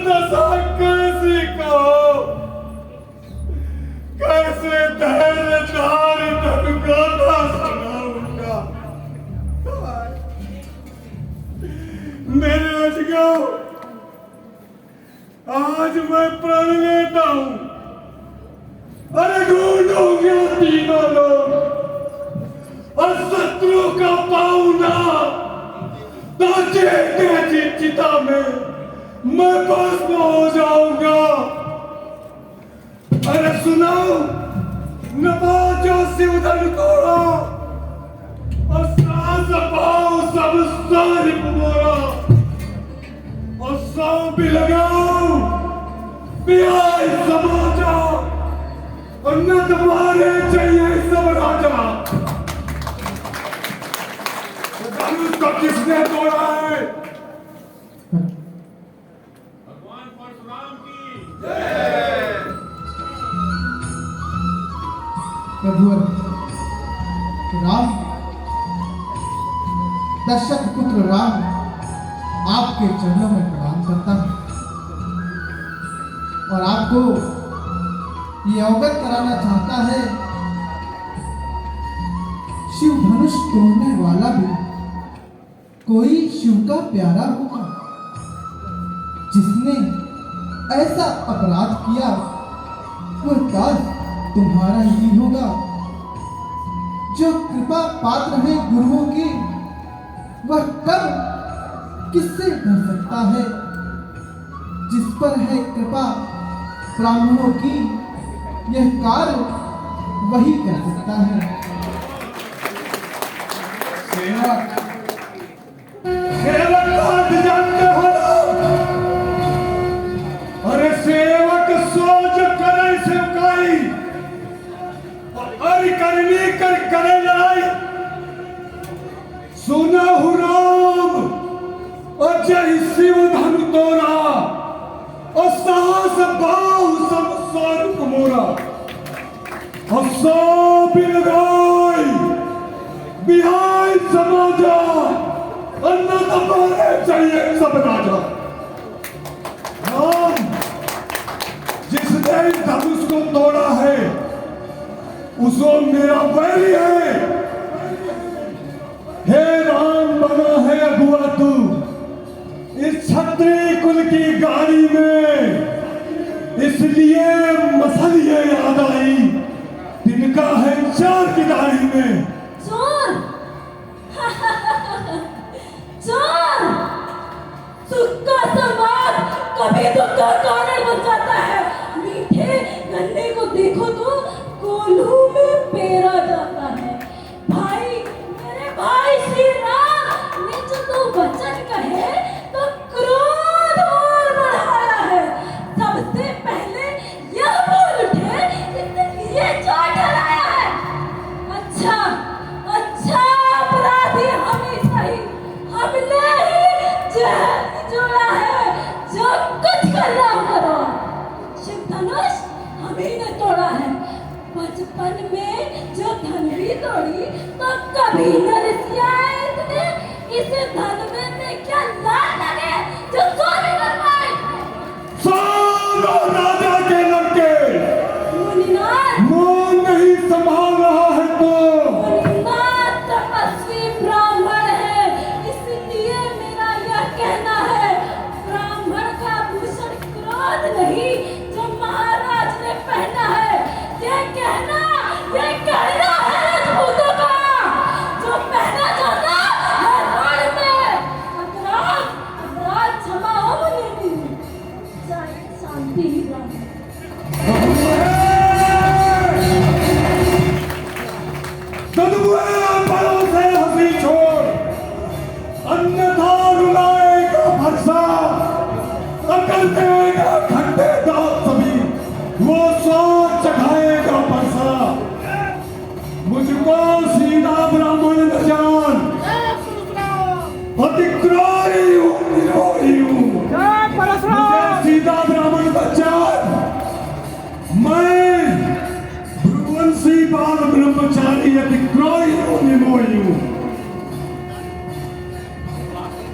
दशा कैसी कहो, कैसे धैर्य धारी तन गाथा सुनाऊंगा। मेरे अजगौ, आज मैं प्रण लेता हूं। अरे ढूंढूंगा तीनों लोग और शत्रु का पाऊना तो चिता में मैं भस्म हो जाऊंगा। अरे सुनाओ नवाजो शिवधन तोड़ा और सास पाओ सब सारिप मोरा और सौ भी लगाओ बिहार समाजा और न तुम्हारे चाहिए सब राजा। धनुष को किसने तोड़ा है? भगवान परशुराम की जय। प्रभुवर राम, दशरथ पुत्र राम आपके चरणों में प्रणाम करता हूं और आपको ये अवगत कराना चाहता है, शिव धनुष तोड़ने वाला भी कोई शिव का प्यारा होगा। जिसने ऐसा अपराध किया वह काज तुम्हारा ही होगा। जो कृपा पात्र है गुरुओं की वह कब किससे डर सकता है। जिस पर है कृपा ब्राह्मणों की यह कार्य वही कर सकता है। सेवक सेवक हाथ जानते हो। अरे सेवक सोच करे सेवकाई और करनी कर करे लड़ाई। सुना हूँ राम और जय शिव धन तोरा और साहस बाहु सब स्वरूप मोरा और सौ बिन गाय बिहार समाजा अन्ना तुम्हारे चाहिए सब राजा। राम जिसने धनुष को तोड़ा है उसको मेरा बैरी है। हे राम बना है अगुआ तू इस क्षत्रिय कुल की गाड़ी में, इसलिए मसल ये याद आई तिनका है चार की दाढ़ी में। चोर चोर सुक्का संवाद कभी दुख का कारण बन जाता है। मीठे गन्ने को देखो तो कोल्हू में पेरा जाता है। भाई मेरे भाई श्री राम ने जो तो वचन कहे तो क्रोध और बढ़ाया है। सबसे पहले यह बोल उठे इसलिए चोट लाया है। अच्छा अच्छा अपराधी हम ही सही, हमने ही जेल जोड़ा है। जो कुछ करना हो करो। शिव धनुष हम ही ने तोड़ा है। बचपन में जो धन भी तोड़ी तो कभी न रिसियाए इसने। इस धन में क्या लाल लगे जो चोरी कर पाए। सालो राजा के लड़के मुनिनाथ मौन नहीं संभाल रहा है तो मुनिनाथ तपस्वी ब्राह्मण है, इसलिए मेरा यह कहना है ब्राह्मण का भूषण क्रोध नहीं जो महाराज ने पहना है। ये कहना है राजपूतों का जो पहना जाता है रण में। अपराध क्षमा हो मुनि, चाहे शांति ही रहे। बलों से हंसी छोड़ अन्यथा रुलाएगा भरसा अकल देगा घंटे दांत सभी वो स्वाद चढ़ाएगा बरसा। मुझको सीधा ब्राह्मण न जान अतिक्रारी हूँ निरोही हूँ। मुझे सीधा ब्राह्मण न जान। मैं भ्रुवंशी बाल ब्रह्मचारी अतिक्रारी हूँ निरोही हूँ।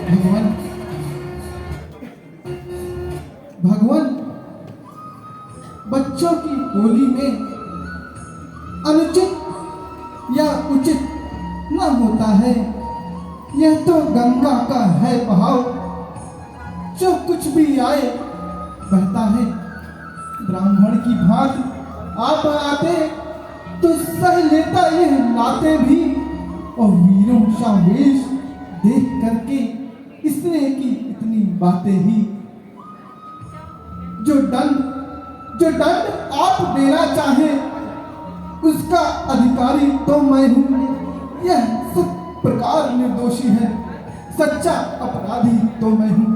भगवान बच्चों की टोली में अनुचित या उचित न होता है। यह तो गंगा का है बहाव, जो कुछ भी आए बहता है। ब्राह्मण की भांति आप आते तो सह लेता यह लाते भी, और वीरों सा वेश देख करके इसने की इतनी बातें ही। जो दंड आप देना चाहे उसका अधिकारी तो मैं हूं। यह सब प्रकार निर्दोषी है, सच्चा अपराधी तो मैं हूं।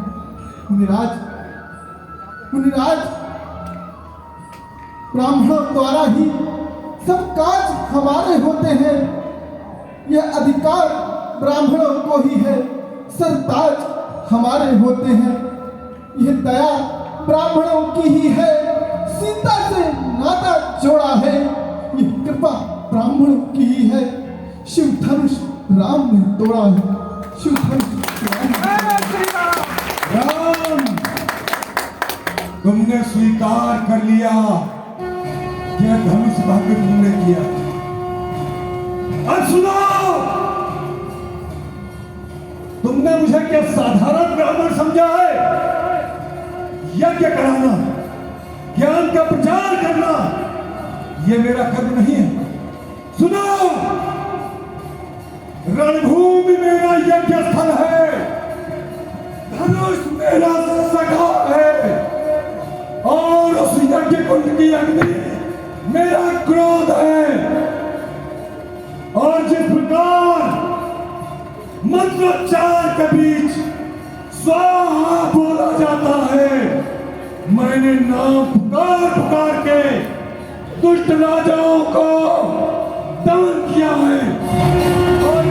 मुनिराज, ब्राह्मणों द्वारा ही सब काज हमारे होते हैं। यह अधिकार ब्राह्मणों को ही है, सरताज हमारे होते हैं। यह दया ब्राह्मणों की ही है, सीता से नाता जोड़ा है। यह कृपा ब्राह्मणों की ही है, शिव धनुष राम ने तोड़ा है। शिव धनुष राम, तुमने स्वीकार कर लिया कि यह धनुष भाग्य तुमने किया। अब सुनो, तुमने मुझे क्या साधारण ब्राह्मण समझा है? यज्ञ कराना, ज्ञान का प्रचार करना, यह मेरा कर्म नहीं है। सुनो, रणभूमि मेरा यज्ञ स्थल है, धनुष मेरा सखा है, और उस यज्ञ कुंड की अग्नि मेरा क्रोध है। और जिस प्रकार मंत्रोच्चार के बीच स्वाहा बोला जाता है, मैंने नाम पुकार पुकार के दुष्ट राजाओं को दमन किया है। और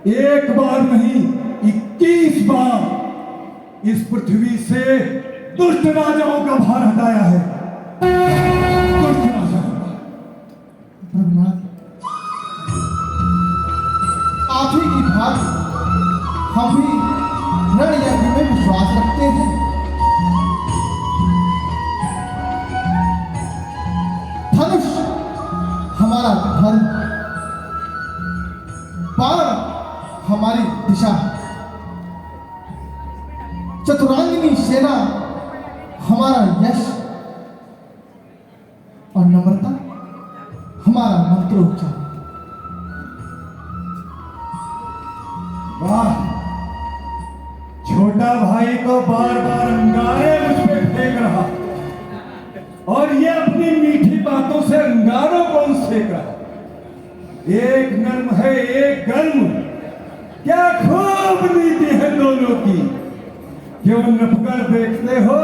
एक बार नहीं 21 बार इस पृथ्वी से दुष्ट राजाओं का भार हटाया है। दुष्ट राजाओं का। आप ही की भांति हम भी रण यज्ञ में विश्वास रखते हैं। धनुष हमारा धर्म, बाण हमारी दिशा, चतुरांगिनी सेना हमारा यश, और नम्रता हमारा मंत्रोच्चार। वाह, छोटा भाई तो बार बार अंगारे मुझ पे फेंक रहा, और ये अपनी मीठी बातों से अंगारों को सेक रहा। एक नर्म है एक गर्म, क्या खूब नीति है दोनों की। क्यों नपकर देखते हो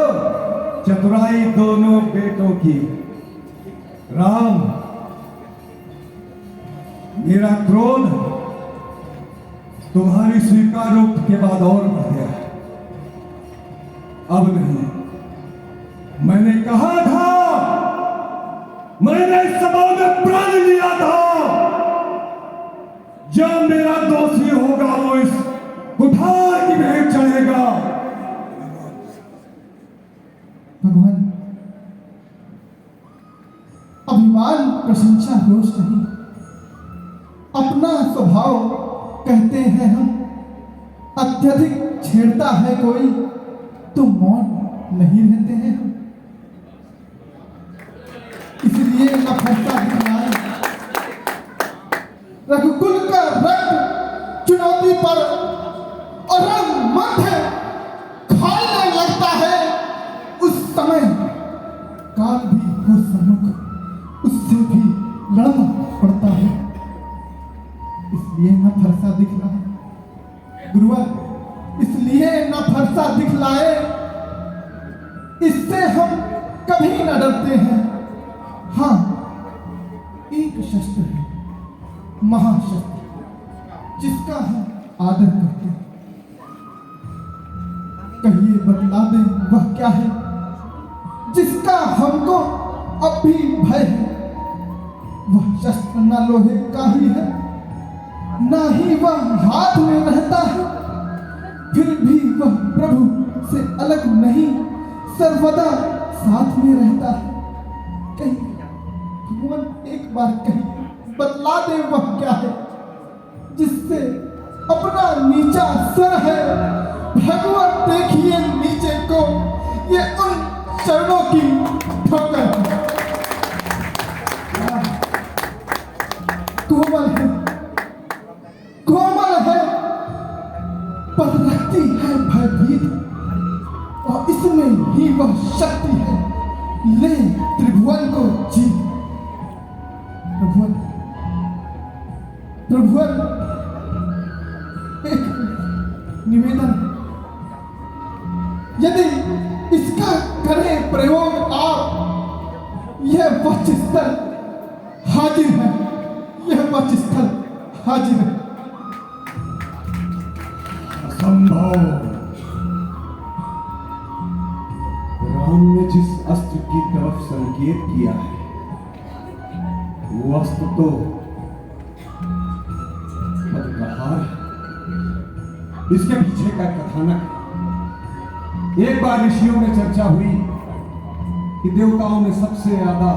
चतुराई दोनों बेटों की। राम, मेरा क्रोध तुम्हारी स्वीकारोक्ति के बाद और बढ़ गया। अब नहीं, मैंने कहा था, मैंने इस सभा में प्रण लिया था, जब मेरा दोषी होगा वो इस कुठार की भेंट चढ़ेगा। भगवान, अभिमान प्रशंसा रोष नहीं, अपना स्वभाव कहते हैं हम। अत्यधिक छेड़ता है कोई तो मौन नहीं रहते हैं हम। इसलिए नफरता दिखलाए रघुकुल का रक्त चुनौती पर और रंग माथे खाने लगता है। उस समय काल भी हो सम्मुख, उससे भी लड़ना पड़ता है। इसलिए न फरसा दिखलाए गुरुआ, इसलिए न फरसा दिखलाए। इससे हम कभी न डरते हैं। हाँ, एक शस्त्र है, महाशस्त्र, जिसका हम आदर करते हैं। कहिए बतला दें वह क्या है, जिसका हमको अब भी भय है। वह शस्त्र न लोहे का ही है, ना ही वह हाथ में रहता है, फिर भी वह प्रभु से अलग नहीं, सर्वदा साथ में रहता है। कहीं भगवान एक बार कहीं बतला दे वह क्या है जिससे अपना नीचा सर है। भगवान देखिए नीचे को, ये उन चरणों की ठोकर है। कोमल है, कोमल है, पर रखती है भयभीत, और इसमें ही वह शक्ति है ले त्रिभुवन को जीत। प्रभुवन, प्रभुवन, एक निवेदन, यदि इसका करें प्रयोग आप, यह वक्षस्थल हाजिर है, यह वक्षस्थल हाजिर है। असंभव। राम ने जिस अस्त्र की तरफ संकेत किया है वो अस्त्र तो पदप्रहार है। इसके पीछे का कथानक है। एक बार ऋषियों में चर्चा हुई कि देवताओं में सबसे ज्यादा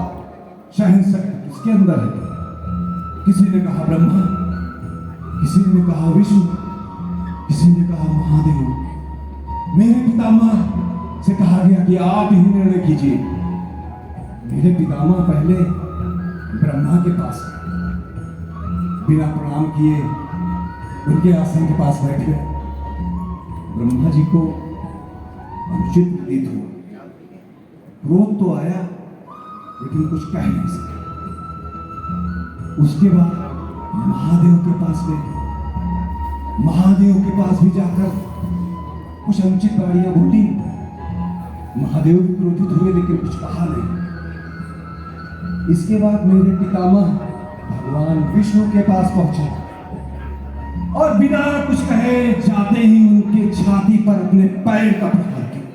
सहन शक्ति किसके अंदर है। किसी ने कहा ब्रह्मा, किसी ने कहा विष्णु, किसी ने कहा महादेव। मेरे पितामह से कहा गया कि आप ही निर्णय कीजिए। मेरे पितामह पहले ब्रह्मा के पास बिना प्रणाम किए उनके आसन के पास बैठे। ब्रह्मा जी को अनुचित प्रतीत हुआ, क्रोध तो आया लेकिन कुछ कह नहीं सके। उसके बाद महादेव के पास गए। महादेव के पास भी जाकर कुछ अनुचित बाणियां बोली। महादेव भी क्रोधित हुए लेकिन कुछ कहा नहीं। इसके बाद मेरे पितामह भगवान विष्णु के पास पहुंचे और बिना कुछ कहे जाते ही उनके छाती पर अपने पैर का प्रहार किया।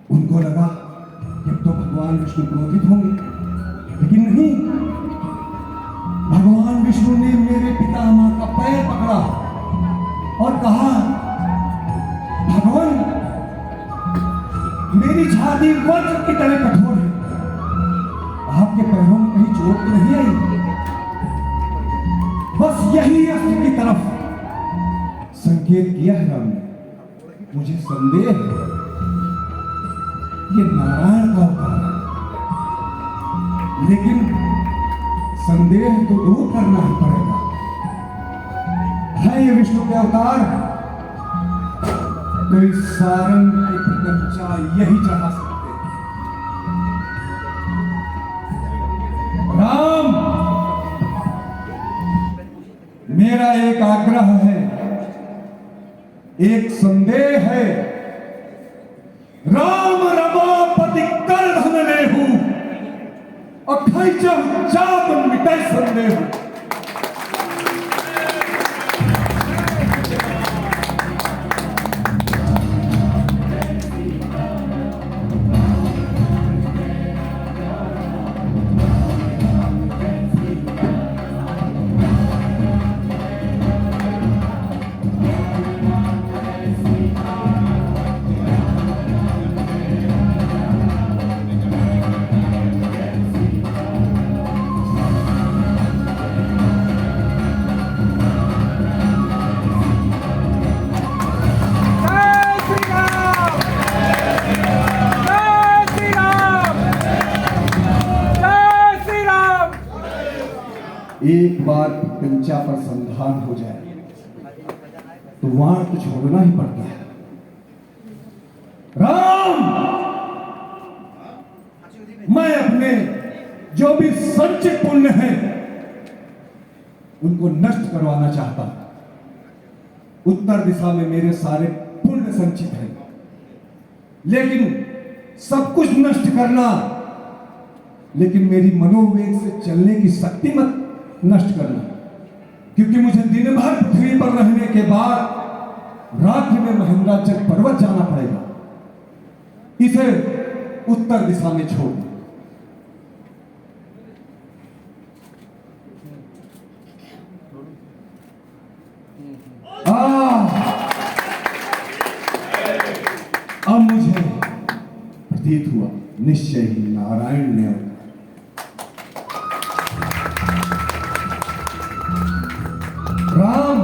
उनको लगा कि अब तो भगवान विष्णु क्रोधित होंगे, लेकिन नहीं। भगवान विष्णु ने मेरे पितामह का पैर पकड़ा और कहा, भगवान मेरी छाती वज्र की तरह कठोर है, आपके पैरों में कहीं चोट तो नहीं आई? बस यही अस्त्र की तरफ संकेत किया है राम ने। मुझे संदेह है ये नारायण का अवतार है, लेकिन संदेह तो दूर करना ही पड़ेगा। है ये विष्णु के अवतार तो इस सारंग की प्रकंचा यही चढ़ा सकते हैं। राम, मेरा एक आग्रह है, एक संदेह है। राम रमापति कर धन लेहु, अखै चाप मिटै संदेह। एक बार कंचा पर संधान हो जाए तो वहां तो छोड़ना ही पड़ता है। राम, मैं अपने जो भी संचित पुण्य है उनको नष्ट करवाना चाहता हूं। उत्तर दिशा में मेरे सारे पुण्य संचित हैं, लेकिन सब कुछ नष्ट करना, लेकिन मेरी मनोवेग से चलने की शक्ति मत नष्ट करना, क्योंकि मुझे दिन भर पृथ्वी पर रहने के बाद रात्रि में महेंद्राचल पर्वत जाना पड़ेगा। इसे उत्तर दिशा में छोड़ दो। प्रतीत हुआ निश्चय ही नारायण ने अवतार। राम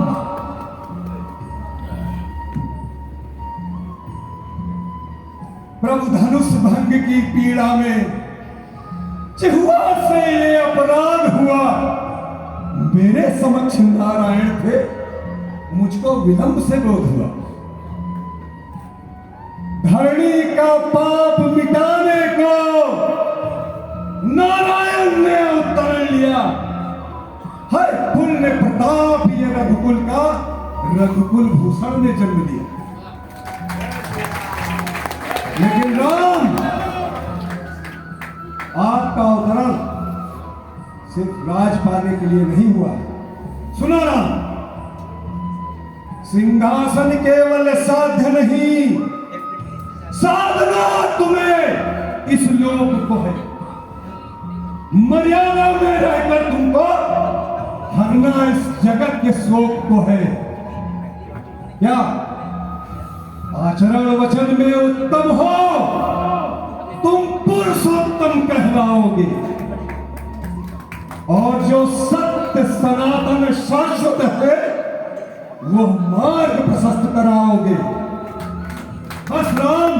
प्रभु धनुष भंग की पीड़ा में चिहुआ से ये अपराध हुआ। मेरे समक्ष नारायण थे, मुझको विलंब से बोध हुआ। धरणी का पाप मिटाने को नारायण ने अवतार लिया। हर पुण्य प्रताप ये रघुकुल का रघुकुल भूषण ने जन्म लिया। लेकिन राम, आपका अवतरण सिर्फ राज पाने के लिए नहीं हुआ। सुना राम, सिंहासन केवल साध्य नहीं, साधना तुम्हें इस लोक को है। मर्यादा में रहकर तुमको हरना इस जगत के शोक को है। क्या आचरण वचन में उत्तम हो, तुम पुरुषोत्तम कहलाओगे, और जो सत्य सनातन शाश्वत है वो मार्ग प्रशस्त कराओगे। बस राम,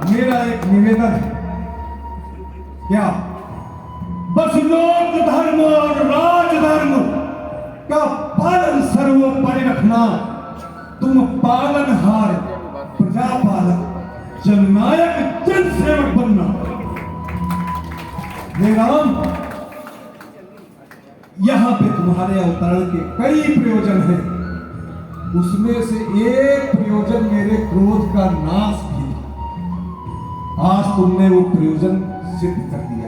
मेरा एक निवेदन है। क्या बस लोक धर्म और राजधर्म का पालन सर्वोपरि रखना। तुम पालनहार, प्रजापालक, जननायक, जनसेवक बनना। हे राम, यहां पे तुम्हारे अवतरण के कई प्रयोजन हैं। उसमें से एक प्रयोजन मेरे क्रोध का नाश भी। आज तुमने वो प्रयोजन सिद्ध कर दिया।